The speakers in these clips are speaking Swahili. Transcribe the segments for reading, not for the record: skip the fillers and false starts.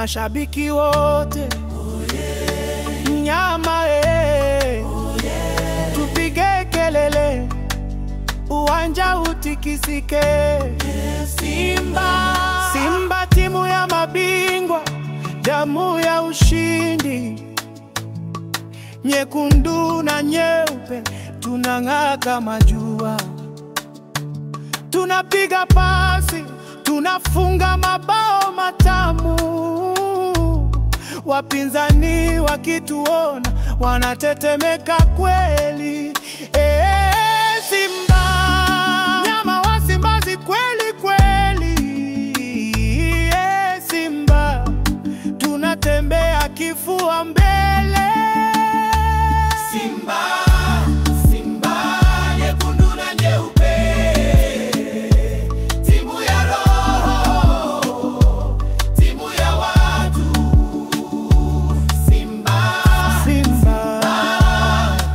Mashabiki wote Mnyama tupige kelele, uwanja utikisike. Simba, Simba timu ya mabingwa, damu ya ushindi. Nyekundu na nyeupe tunang'aa kama jua. Tunapiga pasi, tunafunga mabao matamu. Wapinzani wakituona wanatetemeka kweli. Simba, nyama wa Simbazi kweli kweli. Simba, tunatembea kifua mbele. Simba, Simba, nyekundu na nyeupe, timu ya roho, timu ya watu. Simba, Simba,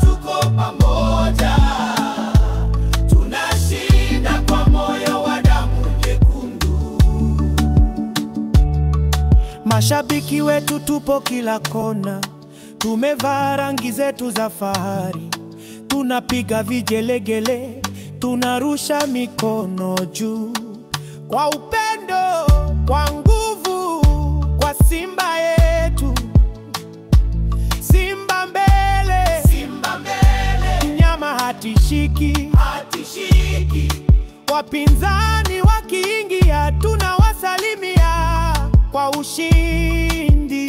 tuko pamoja, tunashinda kwa moyo wa damu nyekundu. Mashabiki wetu tupo kila kona, tumevaa rangi zetu za fahari. Tunapiga vigelegele, tunarusha mikono juu. Kwa upendo, kwa nguvu, kwa Simba yetu. Simba mbele, Simba mbele, mnyama hatishiki, hatishiki. Wapinzani wakiingia tunawasalimia kwa ushindi.